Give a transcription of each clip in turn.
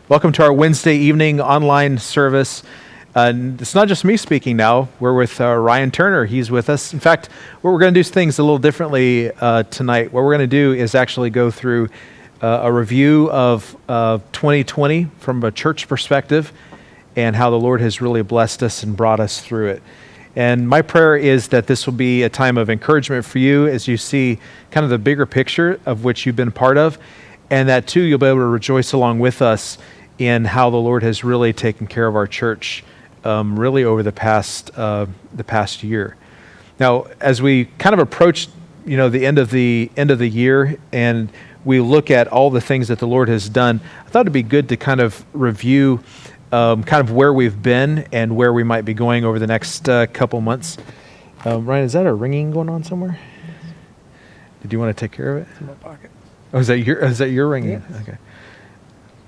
Welcome to our Wednesday evening online service. It's not just me speaking now. We're with Ryan Turner. He's with us. In fact, what we're going to do things a little differently tonight. What we're going to do is actually go through a review of 2020 from a church perspective and how the Lord has really blessed us and brought us through it. And my prayer is that this will be a time of encouragement for you as you see kind of the bigger picture of which you've been part of, and that too you'll be able to rejoice along with us in how the Lord has really taken care of our church really over the past year. Now, as we kind of approach the end of the year and we look at all the things that the Lord has done, I thought it'd be good to kind of review kind of where we've been and where we might be going over the next couple months. Ryan, is that a ringing going on somewhere? Did you want to take care of it? It's in my pocket. Oh, is that your ringing? Yes. Okay.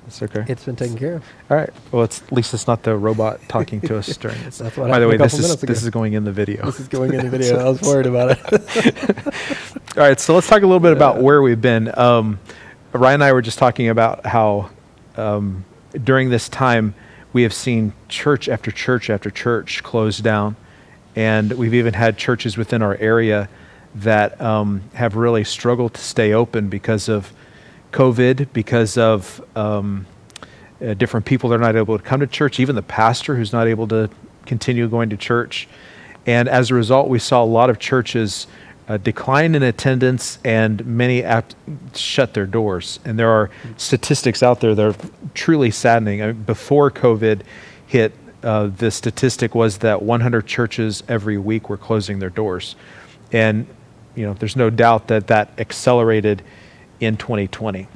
That's okay. It's been taken care of. All right. Well, at least it's not the robot talking to us during it. That's what By the way, this is is going in the video. This is going in the video. I was worried about it. All right. So let's talk a little bit about where we've been. Ryan and I were just talking about how during this time we have seen church after church after church close down, and we've even had churches within our area that have really struggled to stay open because of COVID, because of different people that are not able to come to church, even the pastor who's not able to continue going to church. And as a result, we saw a lot of churches decline in attendance and many shut their doors. And there are statistics out there that are truly saddening. I mean, before COVID hit, the statistic was that 100 churches every week were closing their doors. And there's no doubt that accelerated in 2020.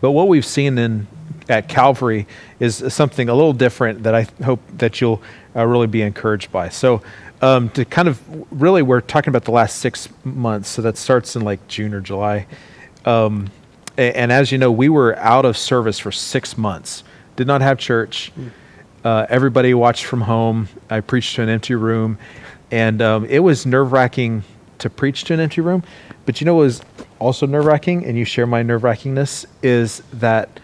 But what we've seen at Calvary is something a little different that I hope that you'll really be encouraged by. So to kind of really, we're talking about the last 6 months, so that starts in like June or July. And as you know, we were out of service for 6 months, did not have church. Everybody watched from home. I preached to an empty room, and it was nerve-wracking to preach to an empty room. But what was also nerve-wracking, and you share my nerve-wrackingness, is that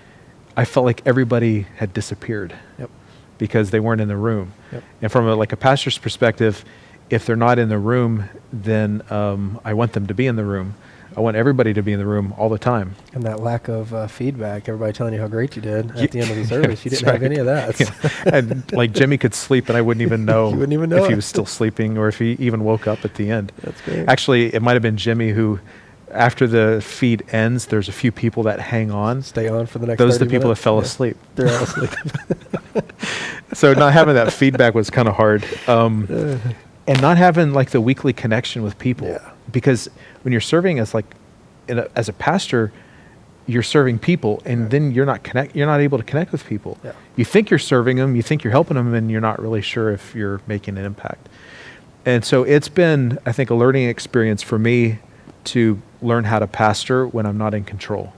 I felt like everybody had disappeared. Yep. Because they weren't in the room. Yep. And from a pastor's perspective, if they're not in the room, then I want them to be in the room. I want everybody to be in the room all the time. And that lack of feedback, everybody telling you how great you did at the end of the service. You didn't right. have any of that. Yeah. And like Jimmy could sleep and I wouldn't even know, You wouldn't even know if he it. was still sleeping or if he even woke up at the end. That's great. Actually, it might have been Jimmy who, after the feed ends, there's a few people that hang on. Stay on for the next Those are 30 the people minutes. that fell asleep. They're all asleep. So not having that feedback was kind of hard. And not having like the weekly connection with people. Yeah. Because when you're serving as as a pastor, you're serving people, and then you're not able to connect with people. Yeah. You think you're serving them, you think you're helping them, and you're not really sure if you're making an impact. And so it's been, I think, a learning experience for me to learn how to pastor when I'm not in control.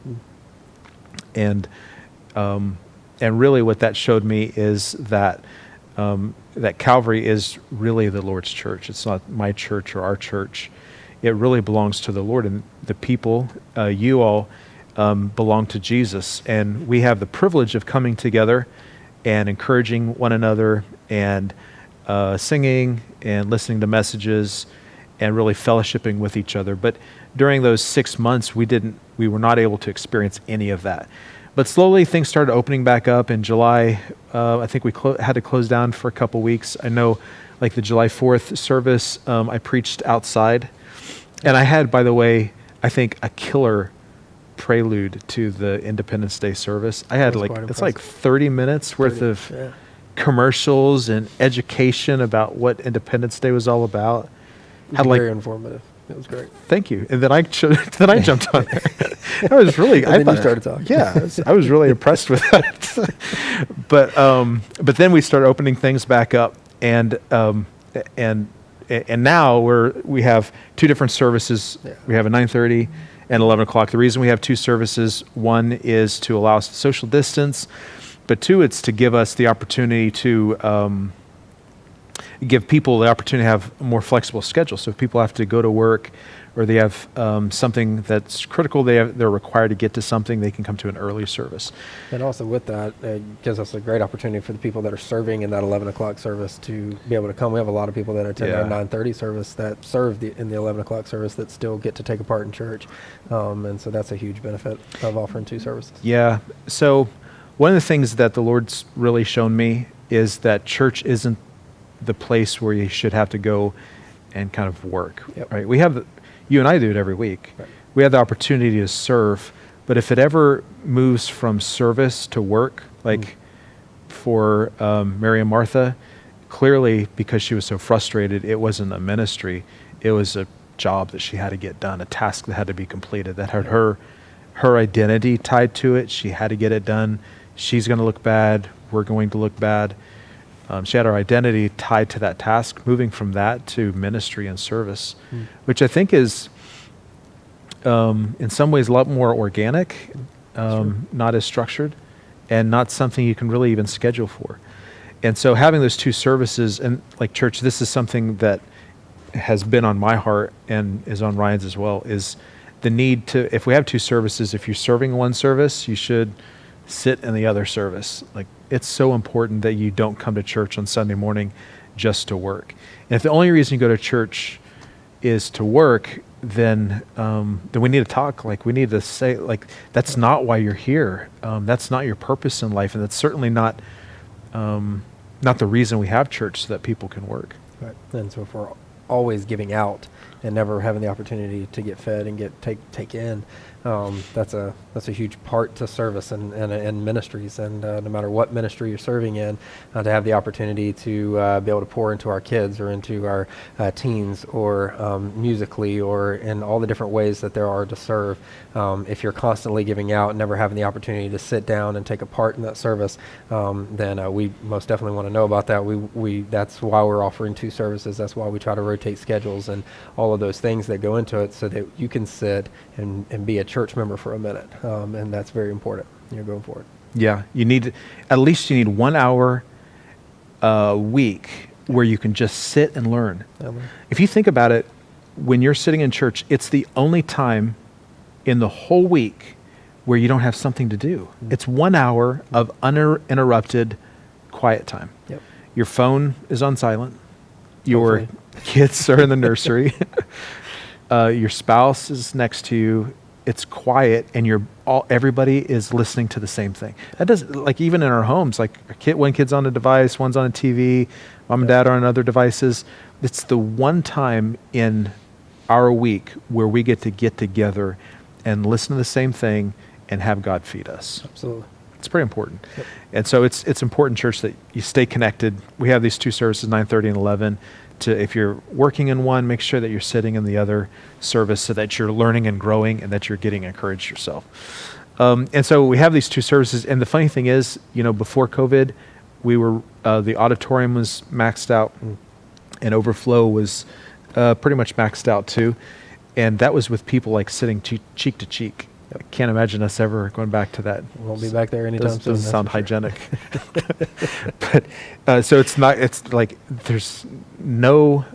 And really what that showed me is that Calvary is really the Lord's church. It's not my church or our church. It really belongs to the Lord, and the people, you all, belong to Jesus. And we have the privilege of coming together and encouraging one another and singing and listening to messages and really fellowshipping with each other. But during those 6 months, we were not able to experience any of that. But slowly things started opening back up. In July, I think we had to close down for a couple weeks. I know like the July 4th service, I preached outside. And I had, by the way, I think a killer prelude to the Independence Day service. I had it's like 30 minutes worth of commercials and education about what Independence Day was all about. Very informative. It was great. Thank you. And then I jumped on there. I was really. And then you started talking. Yeah, I was really impressed with that. But then we started opening things back up, and now we have two different services. Yeah. We have a 9:30 and 11 o'clock. The reason we have two services, one is to allow us to social distance, but two, it's to give us the opportunity to give people the opportunity to have a more flexible schedule. So if people have to go to work or they have something that's critical, they're required to get to something, they can come to an early service. And also with that, it gives us a great opportunity for the people that are serving in that 11 o'clock service to be able to come. We have a lot of people that attend our 9:30 service that serve in the 11 o'clock service that still get to take a part in church. And so that's a huge benefit of offering 2 services. Yeah. So one of the things that the Lord's really shown me is that church isn't the place where you should have to go and kind of work, right? You and I do it every week. Right. We have the opportunity to serve, but if it ever moves from service to work, like for Mary and Martha, clearly because she was so frustrated, it wasn't a ministry, it was a job that she had to get done, a task that had to be completed, that had her identity tied to it. She had to get it done. She's going to look bad. We're going to look bad. She had her identity tied to that task, moving from that to ministry and service, which I think is, in some ways, a lot more organic, not as structured, and not something you can really even schedule for. And so having those 2 services, and like church, this is something that has been on my heart and is on Ryan's as well, is the need to, if we have 2 services, if you're serving one service, you should sit in the other service. Like, it's so important that you don't come to church on Sunday morning just to work. And if the only reason you go to church is to work, then we need to talk. Like, we need to say, like, that's not why you're here. That's not your purpose in life, and that's certainly not the reason we have church, so that people can work. Right. And so if we're always giving out and never having the opportunity to get fed and take in, that's a huge part to service and ministries. And no matter what ministry you're serving in, to have the opportunity to be able to pour into our kids or into our teens, or musically, or in all the different ways that there are to serve. If you're constantly giving out and never having the opportunity to sit down and take a part in that service, then we most definitely want to know about that. That's why we're offering 2 services. That's why we try to rotate schedules and all of those things that go into it, so that you can sit and be a church member for a minute. And that's very important. You're going forward. Yeah, you need 1 hour a week where you can just sit and learn. If you think about it, when you're sitting in church, it's the only time in the whole week where you don't have something to do. It's 1 hour of uninterrupted quiet time. Yep. Your phone is on silent. Your kids are in the nursery. Your spouse is next to you. It's quiet, and everybody is listening to the same thing. That doesn't, like, even in our homes, like one kid's on a device, one's on a TV, mom and dad are on other devices. It's the one time in our week where we get together and listen to the same thing and have God feed us. Absolutely. It's pretty important. Yep. And so it's important, church, that you stay connected. We have these 2 services, 9:30 and 11. If you're working in one, make sure that you're sitting in the other service, so that you're learning and growing and that you're getting encouraged yourself. And so we have these 2 services. And the funny thing is, before COVID, we were the auditorium was maxed out, and overflow was pretty much maxed out too. And that was with people like sitting cheek to cheek. I can't imagine us ever going back to that. We'll be back there anytime soon. Doesn't sound hygienic. But so it's like there's no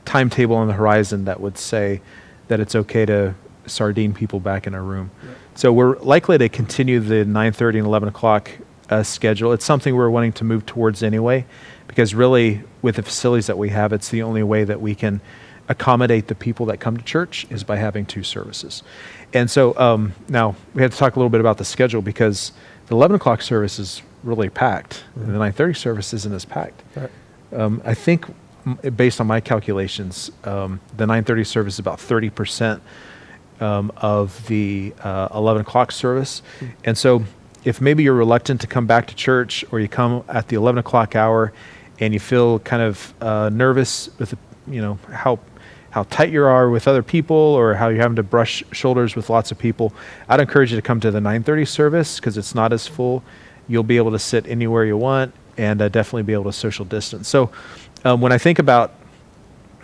timetable on the horizon that would say that it's okay to sardine people back in our room. Yep. So we're likely to continue the 9:30 and 11 o'clock schedule. It's something we're wanting to move towards anyway, because really with the facilities that we have, it's the only way that we can accommodate the people that come to church is by having 2 services. And so now we have to talk a little bit about the schedule, because the 11 o'clock service is really packed, and the 9:30 service isn't as packed. Right. I think based on my calculations, the 9:30 service is about 30% of the 11 o'clock service. And so if maybe you're reluctant to come back to church, or you come at the 11 o'clock hour and you feel kind of nervous with how tight you are with other people, or how you're having to brush shoulders with lots of people, I'd encourage you to come to the 9:30 service, because it's not as full. You'll be able to sit anywhere you want, and definitely be able to social distance. So when I think about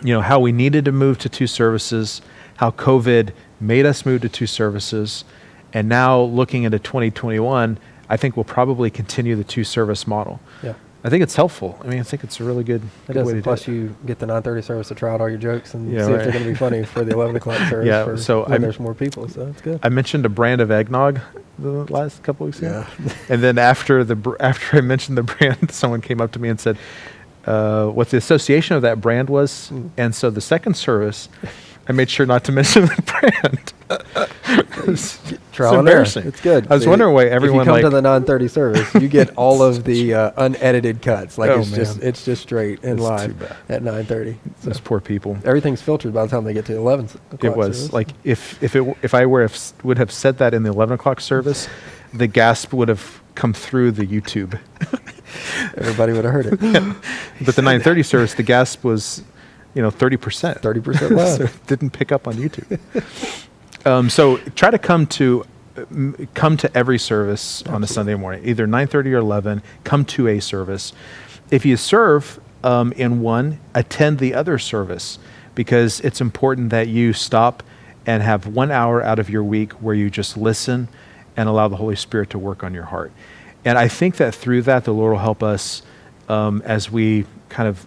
how we needed to move to 2 services, how COVID made us move to 2 services, and now looking into 2021, I think we'll probably continue the 2 service model. Yeah. I think it's helpful. I mean, I think it's a really good, It good is. way to And plus, do it. you get the 9:30 service to try out all your jokes and Yeah, see if right. they're going to be funny for the 11 o'clock service. Yeah, for so when I'm- there's more people, so it's good. I mentioned a brand of eggnog the last couple weeks ago. Yeah. And then after after I mentioned the brand, someone came up to me and said what the association of that brand was. And so the second service, I made sure not to mention the brand. It's Trial and error. embarrassing. It's good. I was See, wondering why everyone if you come like to the 9:30 service, you get all of the unedited cuts. Like Oh, it's just straight in It's line too bad. at 9:30. So those poor people. everything's filtered by the time they get to 11 o'clock It was service. like if I would have said that in the 11 o'clock service, the gasp would have come through the YouTube. Everybody would have heard it. But the 9:30 service, the gasp was, 30%. 30% loud. So it didn't pick up on YouTube. So try to come to every service on a Sunday morning, either 9:30 or 11. Come to a service. If you serve in one, attend the other service, because it's important that you stop and have 1 hour out of your week where you just listen and allow the Holy Spirit to work on your heart. And I think that through that, the Lord will help us as we kind of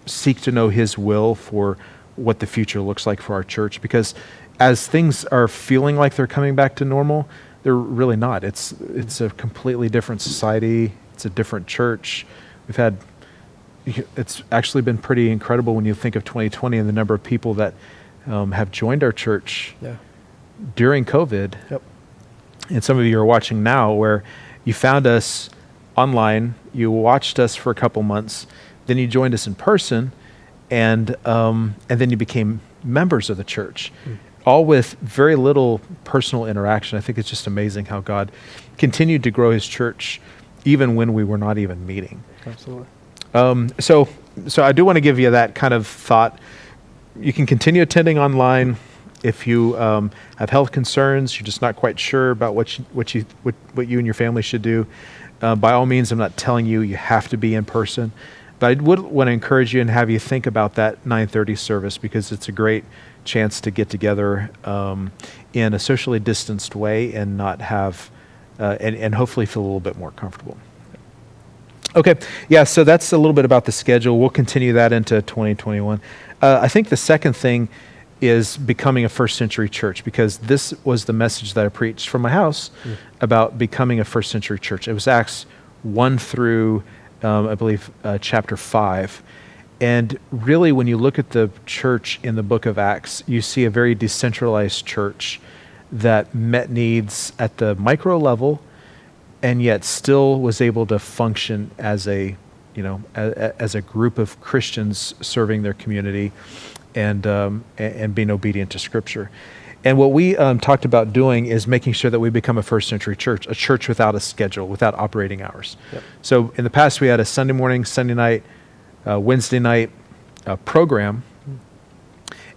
seek to know His will for what the future looks like for our church. Because as things are feeling like they're coming back to normal, they're really not. It's a completely different society. It's a different church. It's actually been pretty incredible when you think of 2020 and the number of people that have joined our church Yeah. during COVID. Yep. And some of you are watching now, where you found us online, you watched us for a couple months, then you joined us in person, and then you became members of the church, all with very little personal interaction. I think it's just amazing how God continued to grow His church even when we were not even meeting. Absolutely. So I do want to give you that kind of thought. You can continue attending online. If you have health concerns, you're just not quite sure about what you and your family should do, by all means, I'm not telling you have to be in person, but I would want to encourage you and have you think about that 9:30 service, because it's a great chance to get together in a socially distanced way and not have and hopefully feel a little bit more comfortable. Okay, yeah, so that's a little bit about the schedule. We'll continue that into 2021. I think the second thing is becoming a first century church, because this was the message that I preached from my house about becoming a first century church. It was Acts 1 through, I believe, chapter 5. And really, when you look at the church in the book of Acts, you see a very decentralized church that met needs at the micro level, and yet still was able to function as a group of Christians serving their community and being obedient to Scripture. And what we talked about doing is making sure that we become a first century church, a church without a schedule, without operating hours. Yep. So in the past, we had a Sunday morning, Sunday night, Wednesday night program.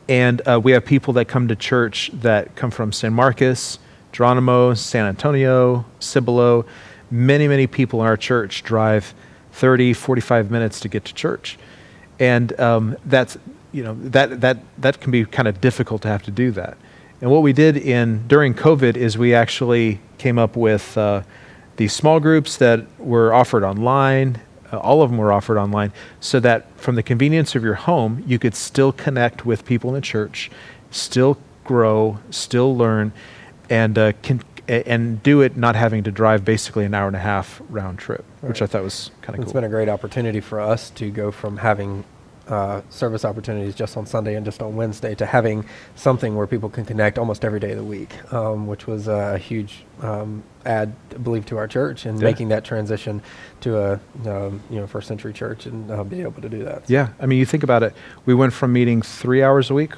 And we have people that come to church that come from San Marcos, Geronimo, San Antonio, Cibolo. Many, many people in our church drive 30, 45 minutes to get to church. And that can be kind of difficult to have to do that. And what we did during COVID is we actually came up with these small groups that were offered online. All of them were offered online, so that from the convenience of your home, you could still connect with people in the church, still grow, still learn, and do it not having to drive basically an hour and a half round trip, which I thought was kind of cool. It's been a great opportunity for us to go from having service opportunities just on Sunday and just on Wednesday to having something where people can connect almost every day of the week, which was a huge add, I believe, to our church, and making that transition to a first century church and being able to do that. Yeah, I mean, you think about it. We went from meeting 3 hours a week,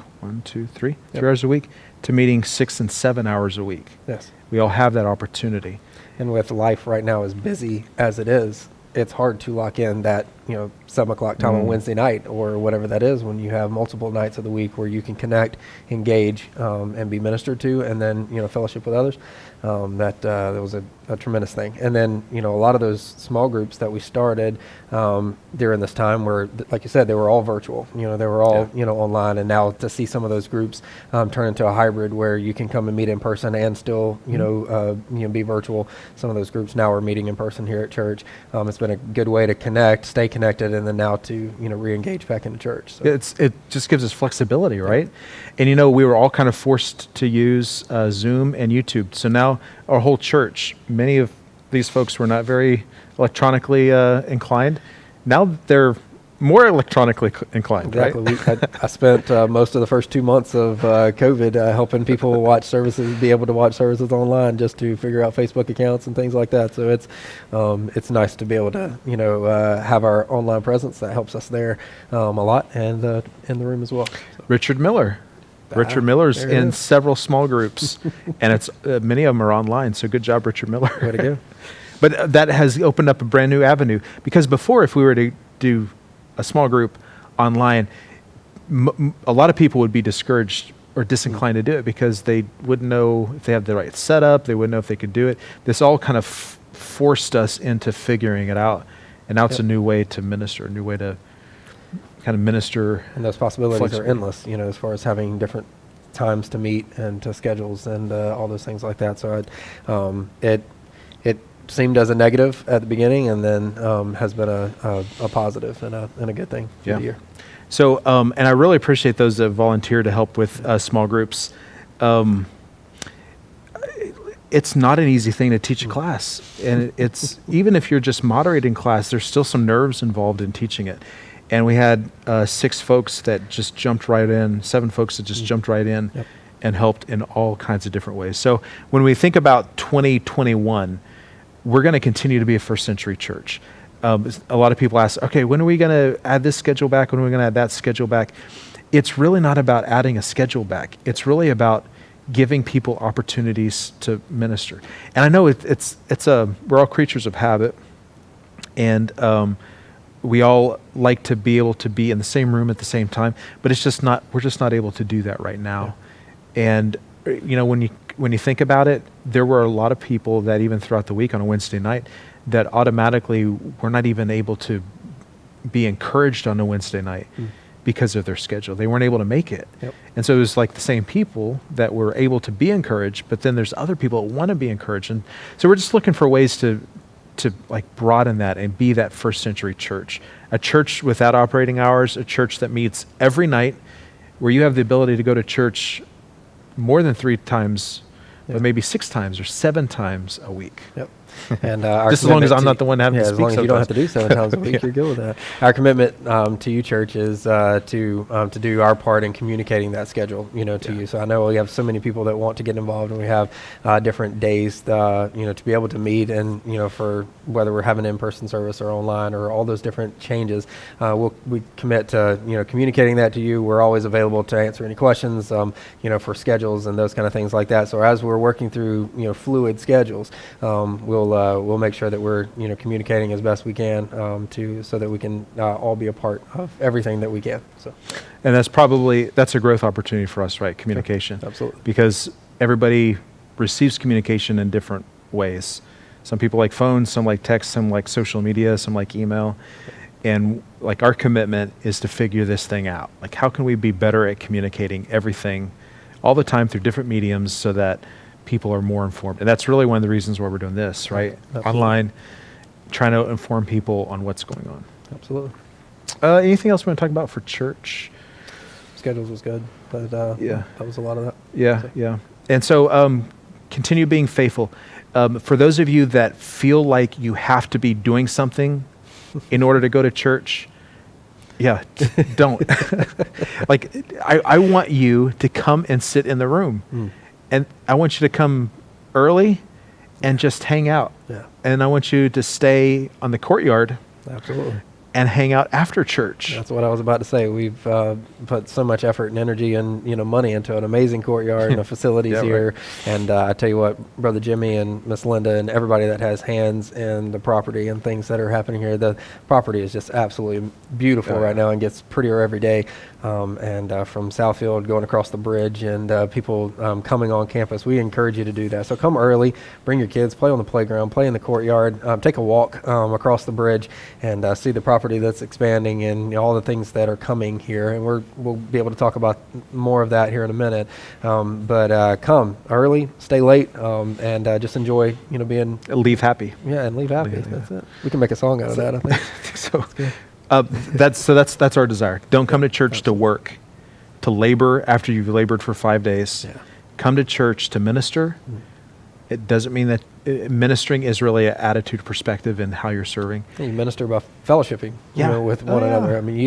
3 hours a week, to meeting 6 and 7 hours a week. Yes. We all have that opportunity. And with life right now as busy as it is, it's hard to lock in that 7 o'clock time on Wednesday night or whatever that is, when you have multiple nights of the week where you can connect, engage, and be ministered to, and then, fellowship with others. That was a tremendous thing. And then, a lot of those small groups that we started during this time were, like you said, they were all virtual. They were all, online. And now to see some of those groups turn into a hybrid where you can come and meet in person and still, be virtual. Some of those groups now are meeting in person here at church. It's been a good way to connect, stay connected, and then now to, re-engage back into church. So. It just gives us flexibility, right? And, we were all kind of forced to use Zoom and YouTube. So now our whole church, many of these folks were not very electronically inclined. Now they're more electronically inclined, exactly. Right? I spent most of the first 2 months of COVID helping people watch services, be able to watch services online, just to figure out Facebook accounts and things like that. So it's nice to be able to have our online presence. That helps us there a lot, and in the room as well. So. Richard Miller's in several small groups, and it's many of them are online. So good job, Richard Miller. Way to go. But that has opened up a brand new avenue, because before, if we were to do a small group online, a lot of people would be discouraged or disinclined to do it because they wouldn't know if they have the right setup. They wouldn't know if they could do it. This all kind of forced us into figuring it out. And now it's a new way to minister, a new way to kind of minister. And those possibilities are endless, as far as having different times to meet and to schedules and all those things like that. So it seemed as a negative at the beginning, and then has been a positive and a good thing for the year. So, and I really appreciate those that volunteer to help with small groups. It's not an easy thing to teach a class, and it's even if you're just moderating class, there's still some nerves involved in teaching it. And we had 6 folks that just jumped right in, 7 folks that just jumped right in and helped in all kinds of different ways. So when we think about 2021, we're going to continue to be a first century church. A lot of people ask, okay, when are we going to add this schedule back? When are we going to add that schedule back? It's really not about adding a schedule back. It's really about giving people opportunities to minister. And I know we're all creatures of habit, and we all like to be able to be in the same room at the same time, but we're just not able to do that right now. And when you think about it, there were a lot of people that even throughout the week on a Wednesday night that automatically were not even able to be encouraged on a Wednesday night because of their schedule. They weren't able to make it. And so it was like the same people that were able to be encouraged, but then there's other people that want to be encouraged. And so we're just looking for ways to like broaden that and be that first century church, a church without operating hours, a church that meets every night, where you have the ability to go to church more than 3 times, but maybe 6 times or 7 times a week. And just as long as I'm not the one having to speak. As long as you don't have to do 7 times a week, you're good with that. Our commitment to you, church, is to do our part in communicating that schedule, to you. So I know we have so many people that want to get involved, and we have different days, to be able to meet, and for whether we're having an in-person service or online or all those different changes, we commit to communicating that to you. We're always available to answer any questions, for schedules and those kind of things like that. So as we're working through fluid schedules, we'll make sure that we're communicating as best we can so that we can all be a part of everything that we can. So, and that's a growth opportunity for us, right? Communication, absolutely, because everybody receives communication in different ways. Some people like phones, some like text, some like social media, some like email, and like our commitment is to figure this thing out. Like, how can we be better at communicating everything all the time through different mediums so that people are more informed? And that's really one of the reasons why we're doing this, right? Absolutely. Online, trying to inform people on what's going on. Absolutely. Anything else we want to talk about for church? Schedules was good, but that was a lot of that. Yeah. And so continue being faithful. For those of you that feel like you have to be doing something in order to go to church, don't. Like, I want you to come and sit in the room. And I want you to come early and just hang out. And I want you to stay on the courtyard. Absolutely. and hang out after church. That's what I was about to say. We've put so much effort and energy and money into an amazing courtyard and the facilities Yeah, here. right. And I tell you what, Brother Jimmy and Miss Linda and everybody that has hands in the property and things that are happening here, the property is just absolutely beautiful Oh, right yeah. now and gets prettier every day. And from Southfield going across the bridge and people coming on campus, we encourage you to do that. So come early, bring your kids, play on the playground, play in the courtyard, take a walk across the bridge and see the property that's expanding and all the things that are coming here. And we'll be able to talk about more of that here in a minute. But come early, stay late, and just enjoy, being, Leave happy. and leave happy. Yeah. That's it. We can make a song out of that, I think. That's our desire. Don't come to church to work, to labor after you've labored for 5 days. Yeah. Come to church to minister. It doesn't mean that ministering is really an attitude perspective in how you're serving. You minister by fellowshipping, Yeah. with Oh, one yeah. another. I mean,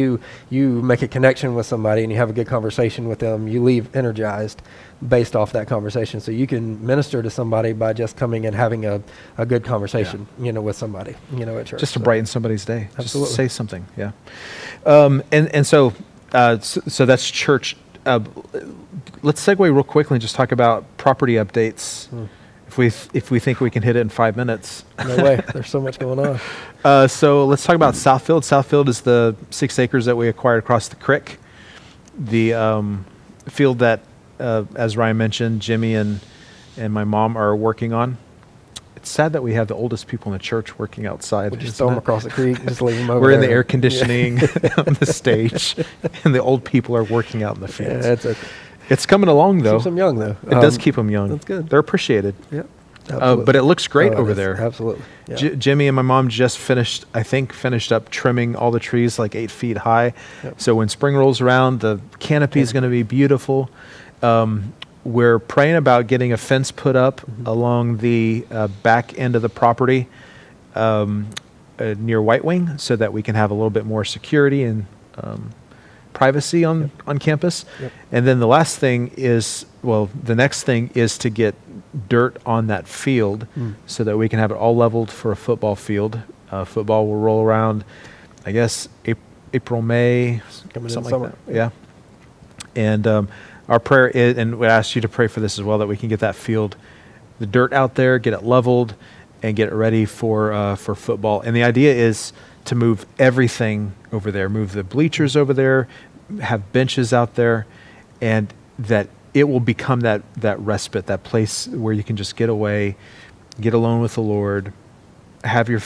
you make a connection with somebody and you have a good conversation with them. You leave energized based off that conversation. So you can minister to somebody by just coming and having a good conversation, with somebody, at church. Just to So- brighten somebody's day. Absolutely. Just say something. Yeah. So that's church. Let's segue real quickly and just talk about property updates. If we think we can hit it in 5 minutes. No way. There's so much going on. So let's talk about Southfield. Southfield is the 6 acres that we acquired across the creek. The field that, as Ryan mentioned, Jimmy and my mom are working on. It's sad that we have the oldest people in the church working outside. We'll just isn't throw them it? across the creek, just leave them over We're in the there. air conditioning on the stage, and the old people are working out in the Yeah, fields. it's It's coming along, though. keeps them young, though. It does keep them young. that's good. They're appreciated. Yep. But it looks great Oh, it over is. there. Absolutely. Yeah. Jimmy and my mom just finished up trimming all the trees like 8 feet high. Yep. So when spring rolls around, the canopy is going to be beautiful. We're praying about getting a fence put up along the back end of the property near White Wing so that we can have a little bit more security and privacy on campus. Yep. And then the next thing is to get dirt on that field so that we can have it all leveled for a football field. Football will roll around, I guess, April, May, Coming in something summer. like that. Yeah. And our prayer is, and we ask you to pray for this as well, that we can get that field, the dirt out there, get it leveled, and get it ready for football. And the idea is to move everything over there, move the bleachers over there, have benches out there, and that it will become that respite, that place where you can just get away, get alone with the Lord, have your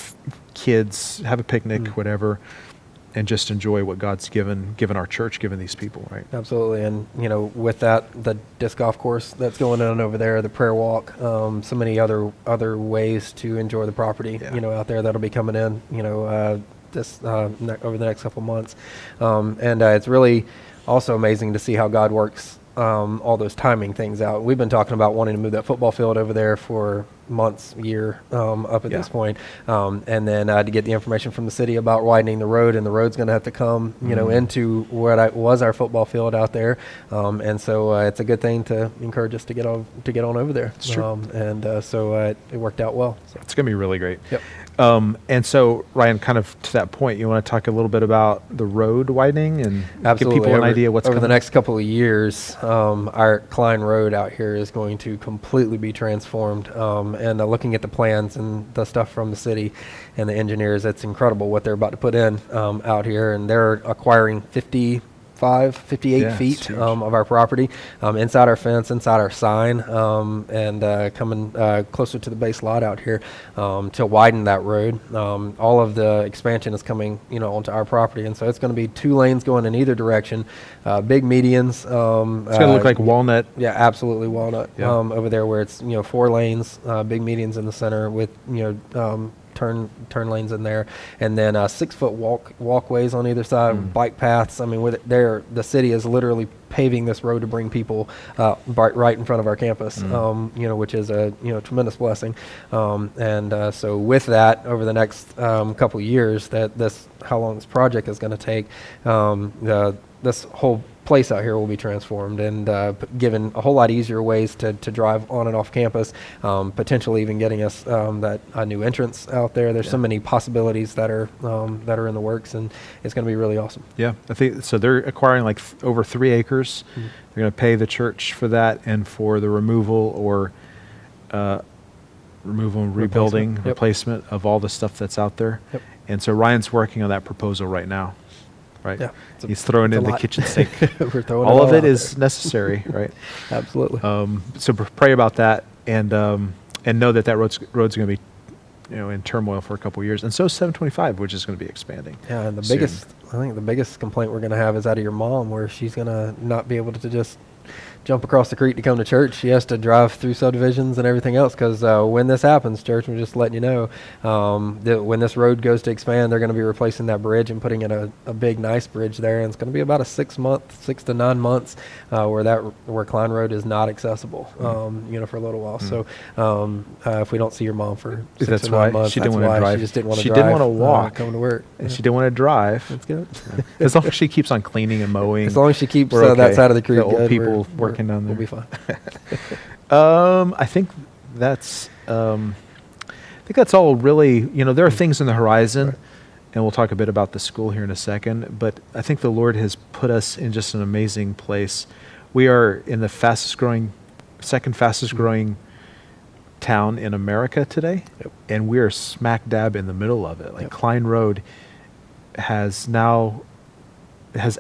kids, have a picnic, whatever, and just enjoy what God's given our church, given these people, right? Absolutely. And, with that, the disc golf course that's going on over there, the prayer walk, so many other ways to enjoy the property, Yeah. out there that'll be coming in, this over the next couple months. And it's really also amazing to see how God works all those timing things out. We've been talking about wanting to move that football field over there for months, year, up at Yeah. this point. And then to get the information from the city about widening the road, and the road's going to have to come, into what was our football field out there. And so it's a good thing to encourage us to get on over there. It's true. So it worked out well. So. It's going to be really great. Yep. And so, Ryan, kind of to that point, you want to talk a little bit about the road widening and Absolutely. give people an idea what's over coming? the next couple of years. Our Klein Road out here is going to completely be transformed. And looking at the plans and the stuff from the city and the engineers, it's incredible what they're about to put in out here. And they're acquiring 58 Yeah, feet it's huge. of our property, inside our fence, inside our sign, and coming closer to the base lot out here to widen that road. All of the expansion is coming, onto our property, and so it's going to be 2 lanes going in either direction, big medians. It's going to look like Walnut. Yeah, absolutely Walnut. Yeah. Over there where it's 4 lanes, big medians in the center with turn lanes in there, and then 6-foot walkways on either side, bike paths. I mean, the city is literally paving this road to bring people right in front of our campus, which is a tremendous blessing. So with that, over the next couple of years, how long this project is going to take, this whole place out here will be transformed and given a whole lot easier ways to drive on and off campus, potentially even getting us a new entrance out there. There's so many possibilities that are in the works, and it's going to be really awesome. Yeah, I think so. They're acquiring like over 3 acres. Mm-hmm. They're going to pay the church for that and for the removal and rebuilding, replacement of all the stuff that's out there. Yep. And so Ryan's working on that proposal right now. Right. Yeah, he's throwing in the kitchen sink. We're throwing all of it is necessary, right? Absolutely. So pray about that, and know that road's going to be, in turmoil for a couple of years, and so 725, which is going to be expanding. Yeah, and soon. I think the biggest complaint we're going to have is out of your mom, where she's going to not be able to just jump across the creek to come to church. She has to drive through subdivisions and everything else, because when this happens, church, we're just letting you know, that when this road goes to expand, they're going to be replacing that bridge and putting in a big, nice bridge there, and it's going to be about a 6 to 9 months where Klein Road is not accessible, for a little while. So if we don't see your mom for 6 to 9 months, she didn't want to drive. She just didn't want to drive. She didn't want to walk. Come to work. And she didn't want to drive. That's good. As long as she keeps on cleaning and mowing. As long as she keeps okay. that side of the creek the old good, people working down there. We'll be fine. I think that's all really, there are things in the horizon, right. And we'll talk a bit about the school here in a second, but I think the Lord has put us in just an amazing place. We are in the second fastest growing town in America today, and we are smack dab in the middle of it. Like Klein Road has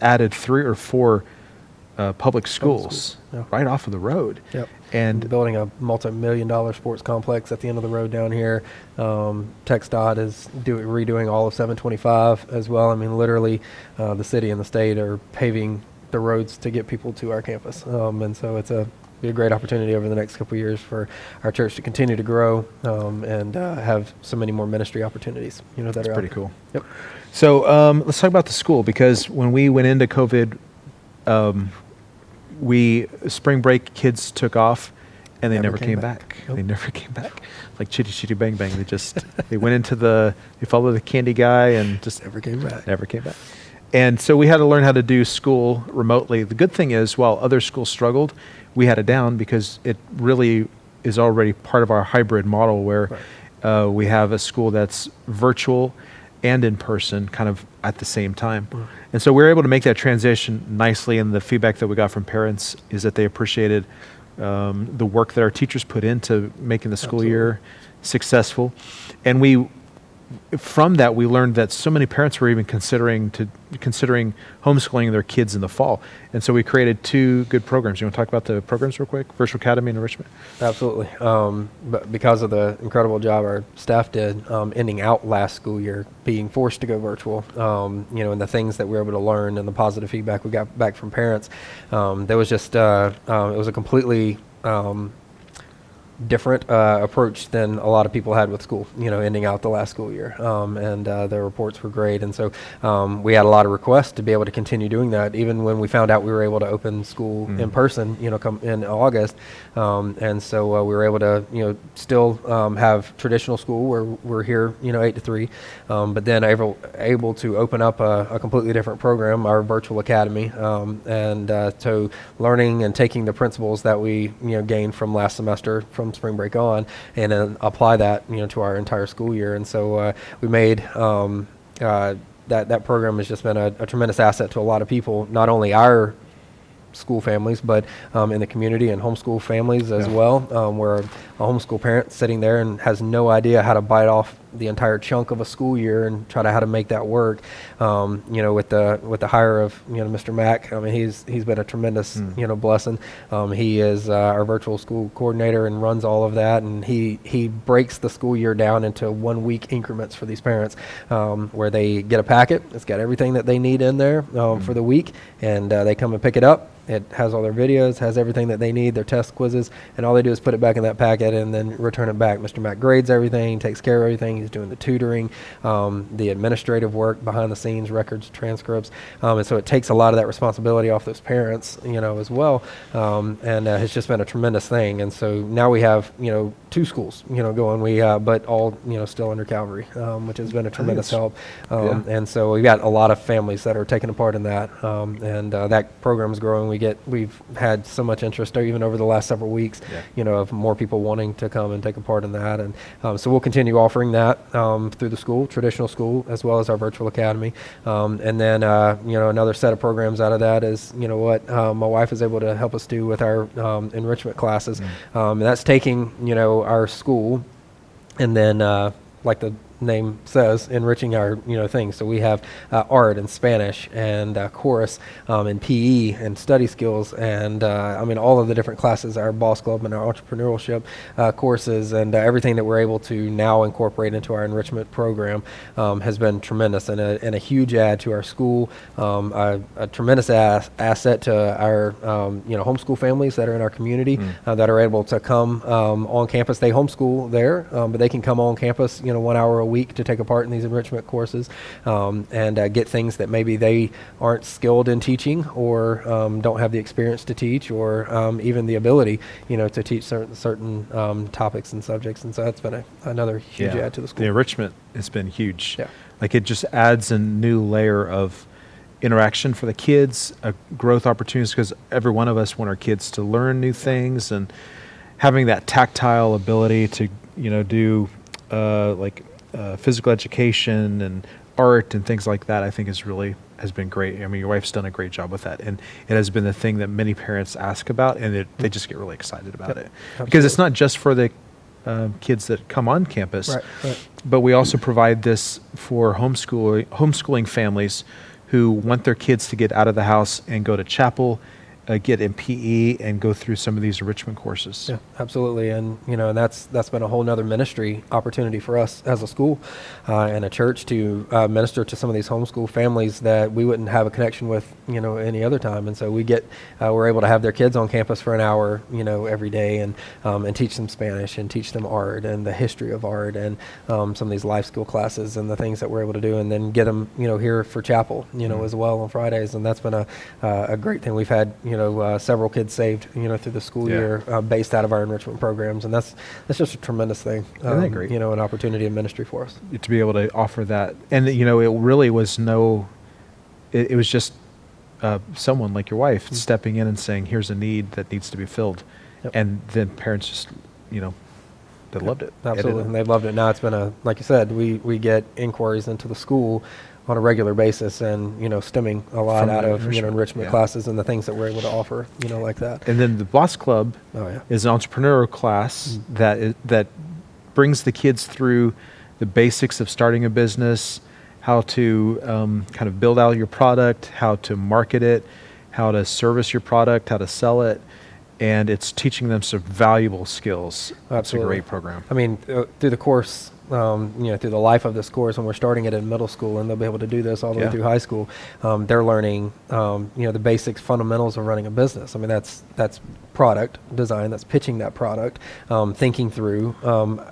added 3 or 4 public schools right off of the road. Yep. And building a multi-million-dollar sports complex at the end of the road down here. TxDOT is redoing all of 725 as well. I mean, literally, the city and the state are paving the roads to get people to our campus. And so it's be a great opportunity over the next couple of years for our church to continue to grow and have so many more ministry opportunities. That That's are pretty out cool. Yep. So let's talk about the school, because when we went into COVID, spring break, kids took off, and they never came back. Nope. They never came back. Like chitty chitty bang bang. They went they followed the candy guy and just never came back. And so we had to learn how to do school remotely. The good thing is, while other schools struggled, we had it down because it really is already part of our hybrid model where we have a school that's virtual and in person kind of at the same time. And so we were able to make that transition nicely, and the feedback that we got from parents is that they appreciated the work that our teachers put into making the school year successful. And from that, we learned that so many parents were even considering homeschooling their kids in the fall. And so we created 2 good programs. You want to talk about the programs real quick? Virtual Academy and Enrichment? Absolutely. But because of the incredible job our staff did ending out last school year, being forced to go virtual, and the things that we were able to learn and the positive feedback we got back from parents, there was just, it was a completely different approach than a lot of people had with school, ending out the last school year. And their reports were great. And so we had a lot of requests to be able to continue doing that, even when we found out we were able to open school in person, come in August. And so we were able to, still have traditional school where we're here, 8 to 3, but then able to open up a completely different program, our virtual academy, and so learning and taking the principles that we, gained from last semester from spring break on, and then apply that to our entire school year. And so we made that program has just been a tremendous asset to a lot of people, not only our school families, but in the community and homeschool families as well, where a homeschool parent sitting there and has no idea how to bite off the entire chunk of a school year and try to how to make that work. With the hire of Mr. Mack, I mean he's been a tremendous blessing. He is our virtual school coordinator and runs all of that, and he breaks the school year down into 1 week increments for these parents, where they get a packet. It's got everything that they need in there for the week, and they come and pick it up. It has all their videos, has everything that they need, their test quizzes, and all they do is put it back in that packet and then return it back. Mr. Mack grades everything, takes care of everything. He's doing the tutoring, the administrative work behind the scenes, records, transcripts. And so it takes a lot of that responsibility off those parents, as well. And it's just been a tremendous thing. And so now we have, 2 schools, going, but all, still under Calvary, which has been a tremendous help. And so we've got a lot of families that are taking a part in that. And that program is growing. We've had so much interest even over the last several weeks, of more people wanting to come and take a part in that. And so we'll continue offering that through the school, traditional school, as well as our virtual academy. And then, another set of programs out of that is, what my wife is able to help us do with our enrichment classes. And that's taking, our school and then, like the name says, enriching our things. So we have art and Spanish and chorus and PE and study skills and all of the different classes, our boss club and our entrepreneurship courses and everything that we're able to now incorporate into our enrichment program has been tremendous and a huge add to our school, a tremendous asset to our homeschool families that are in our community that are able to come on campus. They homeschool there, but they can come on campus 1 hour a week to take a part in these enrichment courses and get things that maybe they aren't skilled in teaching or don't have the experience to teach or even the ability to teach certain topics and subjects. And so that's been another huge add to the school. The enrichment has been huge. Yeah. Like it just adds a new layer of interaction for the kids, growth opportunities, because every one of us want our kids to learn new things, and having that tactile ability to do physical education and art and things like that, I think has been great. I mean, your wife's done a great job with that, and it has been the thing that many parents ask about, and they just get really excited about it. Absolutely. Because it's not just for the kids that come on campus, right. But we also provide this for homeschooling families who want their kids to get out of the house and go to chapel, get in PE, and go through some of these enrichment courses. Yeah, absolutely. And, and that's been a whole nother ministry opportunity for us as a school and a church to minister to some of these homeschool families that we wouldn't have a connection with, any other time. And so we're able to have their kids on campus for an hour, every day and teach them Spanish and teach them art and the history of art and some of these life skill classes and the things that we're able to do, and then get them, here for chapel, as well on Fridays. And that's been a great thing. We've had, several kids saved, through the school year based out of our enrichment programs. And that's just a tremendous thing. Isn't that great? An opportunity in ministry for us. To be able to offer that. And, it really was it was just someone like your wife stepping in and saying, here's a need that needs to be filled. Yep. And then parents just, they loved it. Absolutely. And they've loved it. Now it's been like you said, we get inquiries into the school on a regular basis and, stemming a lot out of, enrichment classes and the things that we're able to offer, like that. And then the Boss Club is an entrepreneurial class that brings the kids through the basics of starting a business, how to kind of build out your product, how to market it, how to service your product, how to sell it. And it's teaching them some valuable skills. Absolutely. It's a great program. I mean, through the course, through the life of this course, when we're starting it in middle school, and they'll be able to do this all the way through high school, they're learning, the basics, fundamentals of running a business. I mean, that's product design, that's pitching that product, thinking through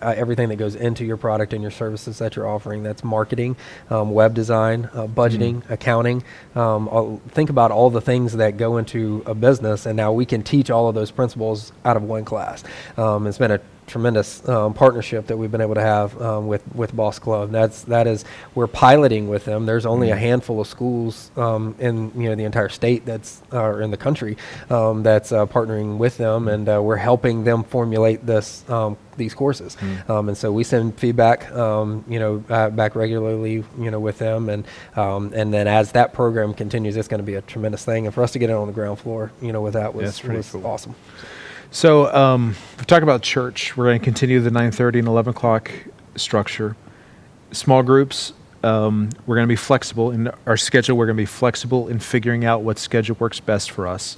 everything that goes into your product and your services that you're offering. That's marketing, web design, budgeting, accounting. Think about all the things that go into a business, and now we can teach all of those principles out of one class. It's been a tremendous partnership that we've been able to have with Boss Club. That is we're piloting with them. There's only a handful of schools in the entire state or in the country that's partnering with them, and we're helping them formulate these courses. And so we send feedback back regularly with them, and then as that program continues, it's going to be a tremendous thing. And for us to get it on the ground floor with that was cool. Awesome. So we talk about church. We're going to continue the 9:30 and 11 o'clock structure. Small groups, we're going to be flexible in our schedule. We're going to be flexible in figuring out what schedule works best for us.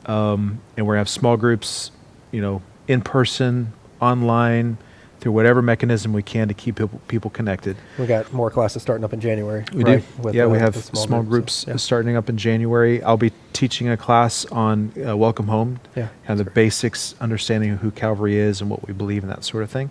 And we're going to have small groups, in person, online, through whatever mechanism we can to keep people connected. We got more classes starting up in January. We do. We have small groups starting up in January. I'll be teaching a class on Welcome Home, kind of the basics, understanding who Calvary is and what we believe and that sort of thing.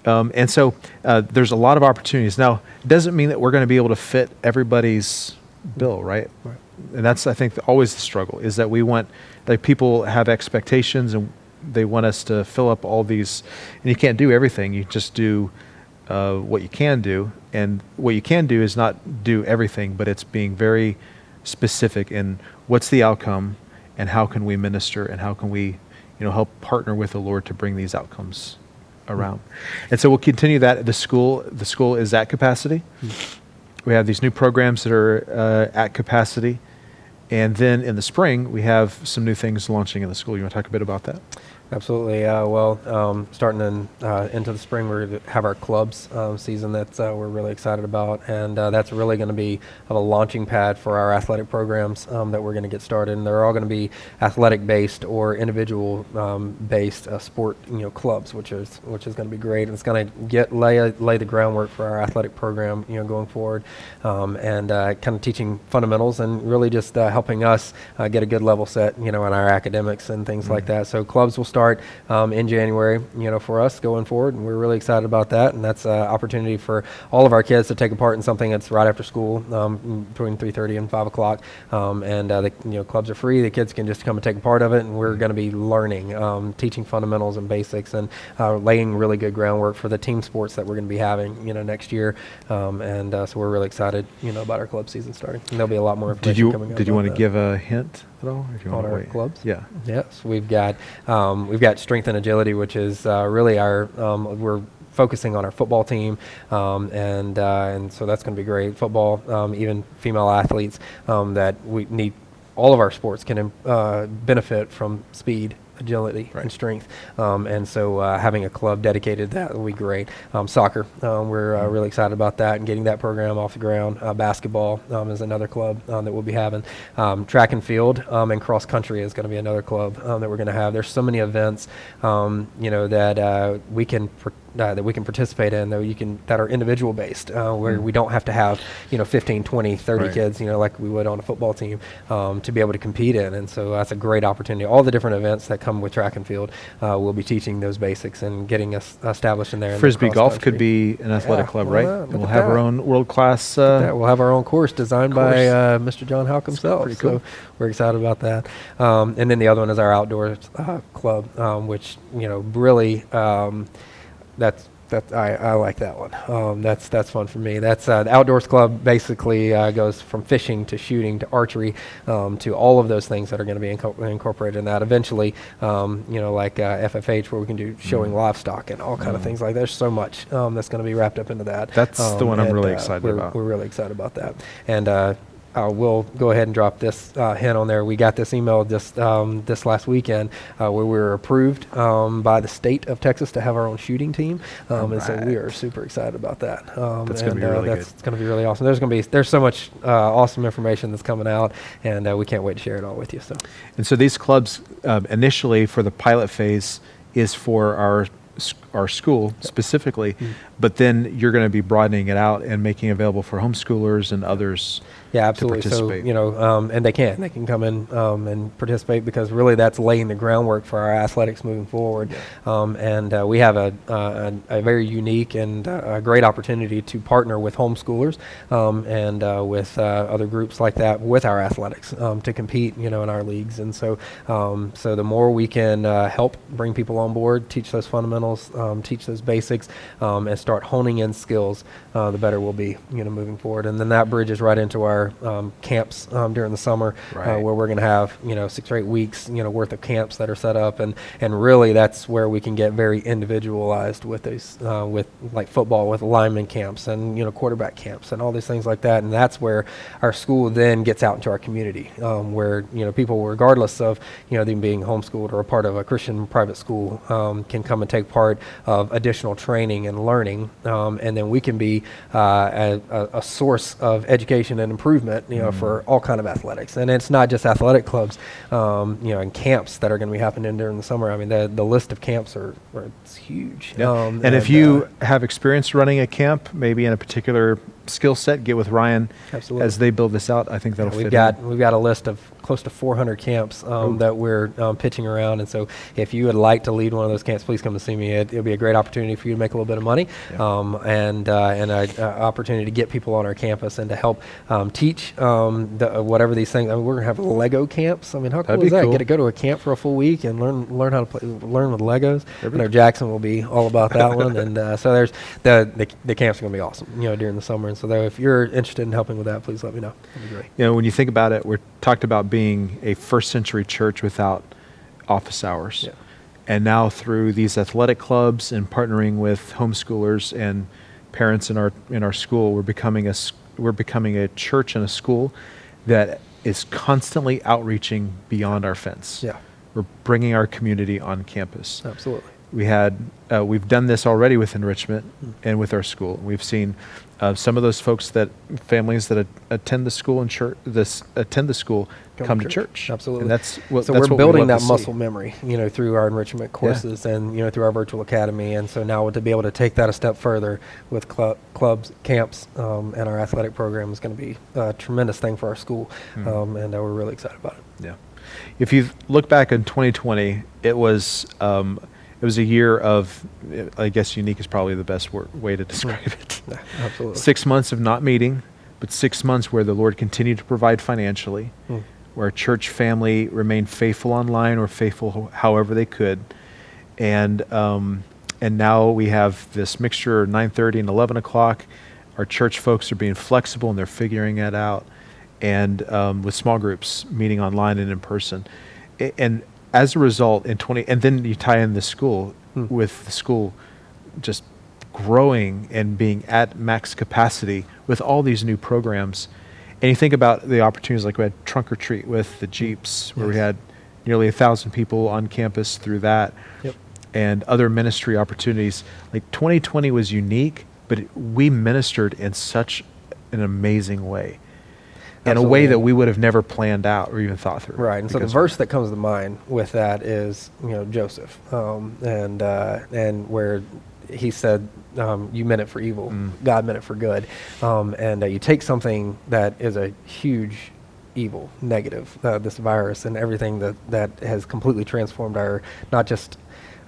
And so there's a lot of opportunities. Now, it doesn't mean that we're going to be able to fit everybody's bill, right? Right. And that's, I think, always the struggle, is that we want, like, people have expectations and they want us to fill up all these, and you can't do everything. You just do what you can do. And what you can do is not do everything, but it's being very specific in what's the outcome and how can we minister and how can we, help partner with the Lord to bring these outcomes around. And so we'll continue that at the school. The school is at capacity. We have these new programs that are at capacity. And then in the spring, we have some new things launching in the school. You want to talk a bit about that? Absolutely. Starting into the spring, we're going to have our clubs season that we're really excited about, and that's really going to be a launching pad for our athletic programs that we're going to get started. And they're all going to be athletic-based or individual-based sport, clubs, which is going to be great. And it's going to lay the groundwork for our athletic program, going forward, and kind of teaching fundamentals and really just helping us get a good level set, in our academics and things like that. So clubs will start in January, for us going forward, and we're really excited about that. And that's an opportunity for all of our kids to take a part in something that's right after school, between 3:30 and 5 o'clock. The clubs are free. The kids can just come and take a part of it, and we're going to be learning, teaching fundamentals and basics, and laying really good groundwork for the team sports that we're going to be having, next year. So we're really excited, about our club season starting. And there'll be a lot more information coming up. Did you want to give a hint at all? Or do you on want to our wait? clubs? Yeah. Yes, we've got strength and agility, which is really our we're focusing on our football team, and so that's going to be great. Football, even female athletes that we need. All of our sports can benefit from speed, agility, and strength, and so having a club dedicated to that will be great. Soccer, we're really excited about that and getting that program off the ground. Basketball is another club that we'll be having. Track and field and cross country is going to be another club that we're going to have. There's so many events, that we can participate in, that are individual based, where we don't have to have 15, 20, 30 kids, like we would on a football team, to be able to compete in. And so that's a great opportunity. All the different events that come with track and field, we'll be teaching those basics and getting us established in there. Frisbee golf could be an athletic club, right? And we'll have our own world-class... we'll have our own course designed by Mr. John Houck himself. Pretty cool. So we're excited about that. And then the other one is our outdoors club, which, really... I like that one. That's fun for me. That's the outdoors club. Basically goes from fishing to shooting to archery, to all of those things that are going to be incorporated in that. Eventually, like FFH, where we can do showing livestock and all kind of things like that. There's so much that's going to be wrapped up into that. That's the one I'm really excited about. We're really excited about that. And we'll go ahead and drop this hint on there. We got this email this last weekend where we were approved by the state of Texas to have our own shooting team, and so we are super excited about that. That's going to be really good. It's going to be really awesome. There's so much awesome information that's coming out, and we can't wait to share it all with you. And so these clubs initially for the pilot phase is for our school specifically, but then you're going to be broadening it out and making it available for homeschoolers and others. Yeah, absolutely. To participate. So, and they can come in and participate, because really that's laying the groundwork for our athletics moving forward. And we have a very unique and a great opportunity to partner with homeschoolers and with other groups like that with our athletics to compete, in our leagues. And so, the more we can help bring people on board, teach those fundamentals, teach those basics, and start honing in skills, the better we'll be, moving forward. And then that bridges right into our camps during the summer, where we're going to have 6 or 8 weeks worth of camps that are set up, and really that's where we can get very individualized with these with like football, with lineman camps and quarterback camps and all these things like that. And that's where our school then gets out into our community, where people, regardless of them being homeschooled or a part of a Christian private school, can come and take part of additional training and learning, and then we can be a source of education and improvement, for all kind of athletics. And it's not just athletic clubs, and camps that are going to be happening during the summer. I mean, the list of camps it's huge. Yeah. And if you have experience running a camp, maybe in a particular skill set, get with Ryan Absolutely. as they build this out. I think that'll fit. We've got a list of close to 400 camps that we're pitching around, and so if you would like to lead one of those camps, please come to see me. It'll be a great opportunity for you to make a little bit of money, and an opportunity to get people on our campus and to help teach whatever these things. I mean, we're gonna have Lego camps. I mean, how cool is that? Cool. Get to go to a camp for a full week and learn how to learn with Legos. I know Jackson will be all about that one, and so there's the camps are gonna be awesome, during the summer. And so if you're interested in helping with that, please let me know. That'd be great. When you think about it, we're talked about being a first century church without office hours. Yeah. And now through these athletic clubs and partnering with homeschoolers and parents in our school, we're becoming a church and a school that is constantly outreaching beyond our fence. Yeah. We're bringing our community on campus. Absolutely. We've done this already with enrichment and with our school. We've seen some of those families that attend the school come to church. Absolutely. And that's what we're what building we love that to muscle memory, through our enrichment courses and through our virtual academy. And so now to be able to take that a step further with clubs, camps, and our athletic program is going to be a tremendous thing for our school, and we're really excited about it. Yeah. If you look back in 2020, it was a year of, I guess unique is probably the best way to describe it. Yeah, absolutely. 6 months of not meeting, but 6 months where the Lord continued to provide financially, where our church family remained faithful online or faithful however they could. And now we have this mixture of 9:30 and 11 o'clock. Our church folks are being flexible and they're figuring it out. And with small groups meeting online and in person. And as a result, and then you tie in the school, with the school just growing and being at max capacity with all these new programs. And you think about the opportunities, like we had Trunk or Treat with the Jeeps, where we had nearly 1,000 people on campus through that, and other ministry opportunities. Like 2020 was unique, but we ministered in such an amazing way. In a way that we would have never planned out or even thought through. Right, and so the verse that comes to mind with that is, Joseph, and where he said, "You meant it for evil, God meant it for good," and you take something that is a huge evil, negative, this virus, and everything that has completely transformed not just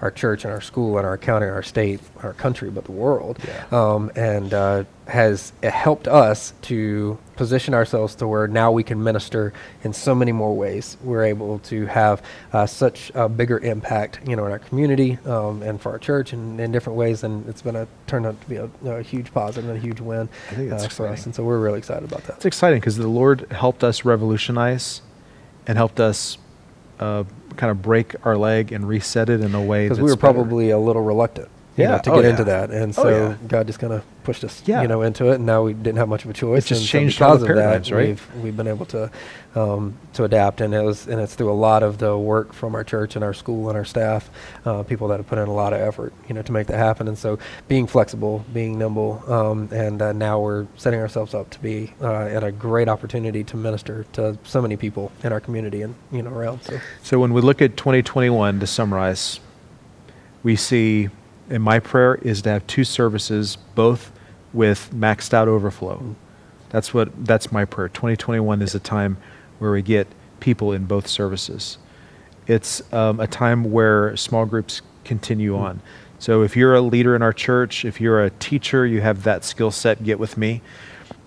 our church and our school and our county and our state, our country, but the world, and has helped us to position ourselves to where now we can minister in so many more ways. We're able to have such a bigger impact, in our community and for our church and in different ways, and it's turned out to be a huge positive and a huge win for us, and so we're really excited about that. It's exciting because the Lord helped us revolutionize and helped us kind of break our leg and reset it in a way that's because we were better. probably a little reluctant to get into that, and so God just kind of pushed us into it, and now we didn't have much of a choice. It just and changed so all because the of paradigms, that, right? We've been able to adapt, and it's through a lot of the work from our church and our school and our staff, people that have put in a lot of effort to make that happen. And so being flexible, being nimble, and now we're setting ourselves up to be at a great opportunity to minister to so many people in our community and around. So when we look at 2021, to summarize, we see, and my prayer is to have 2 services, both with maxed out overflow. That's my prayer. 2021 is a time where we get people in both services. It's a time where small groups continue on. So if you're a leader in our church, if you're a teacher, you have that skill set, get with me.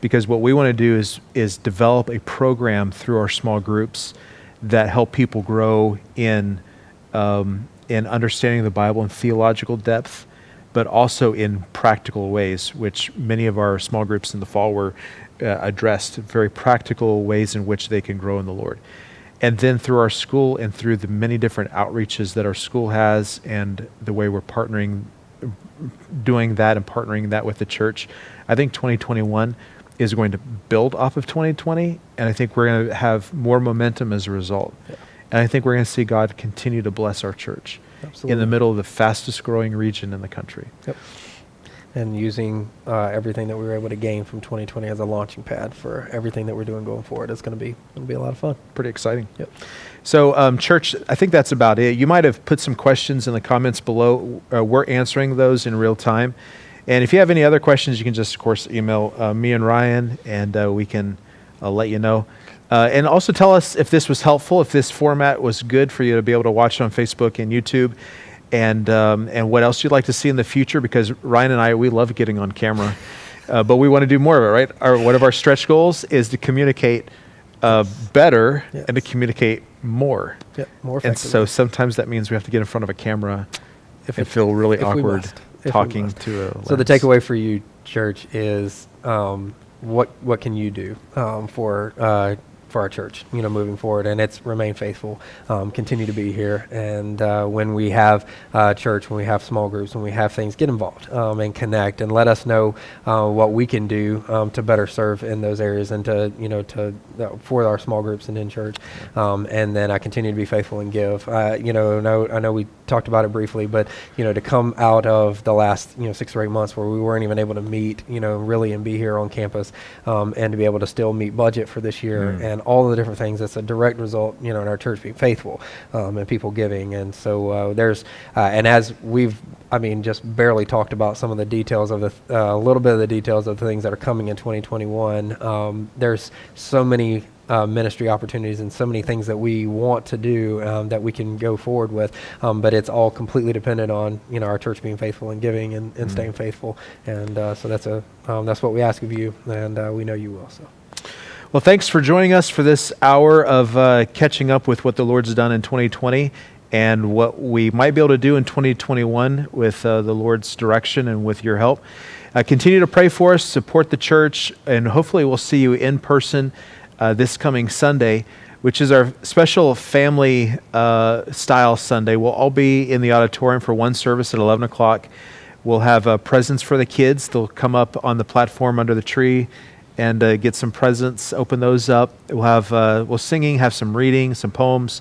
Because what we want to do is develop a program through our small groups that help people grow in understanding the Bible in theological depth, but also in practical ways, which many of our small groups in the fall were addressed, very practical ways in which they can grow in the Lord. And then through our school and through the many different outreaches that our school has and the way we're doing that and partnering that with the church, I think 2021 is going to build off of 2020, and I think we're going to have more momentum as a result. And I think we're going to see God continue to bless our church in the middle of the fastest growing region in the country. And using everything that we were able to gain from 2020 as a launching pad for everything that we're doing going forward is going to be a lot of fun. Pretty exciting. So, church, I think that's about it. You might have put some questions in the comments below. We're answering those in real time. And if you have any other questions, you can just, of course, email me and Ryan, and we can let you know. And also tell us if this was helpful, if this format was good for you to be able to watch it on Facebook and YouTube, and what else you'd like to see in the future, because Ryan and I, we love getting on camera, but we want to do more of it, right? One of our stretch goals is to communicate better and to communicate more. Yep, more And effectively. so sometimes that means we have to get in front of a camera and feel really if we awkward must. If we talking must. to a So the lens. takeaway for you, church, is what can you do for our church, moving forward, and it's remain faithful, continue to be here, and when we have church, when we have small groups, when we have things, get involved and connect, and let us know what we can do to better serve in those areas, and for our small groups and in church, and then I continue to be faithful and give. I know we talked about it briefly, but to come out of the last 6 or 8 months where we weren't even able to meet, really, and be here on campus, and to be able to still meet budget for this year and all the different things, that's a direct result, in our church being faithful and people giving. And so there's and as we've just barely talked about some of the details of a little bit of the details of the things that are coming in 2021. There's so many ministry opportunities and so many things that we want to do that we can go forward with, but it's all completely dependent on our church being faithful and giving and staying faithful, and so that's what we ask of you, and we know you will. So. Well, thanks for joining us for this hour of catching up with what the Lord's done in 2020 and what we might be able to do in 2021 with the Lord's direction and with your help. Continue to pray for us, support the church, and hopefully we'll see you in person this coming Sunday, which is our special family style Sunday. We'll all be in the auditorium for one service at 11 o'clock. We'll have presents for the kids. They'll come up on the platform under the tree and get some presents, open those up. We'll singing, have some reading, some poems,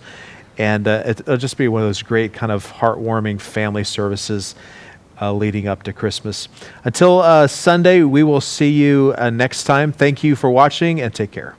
and it'll just be one of those great kind of heartwarming family services leading up to Christmas. Until Sunday, we will see you next time. Thank you for watching, and take care.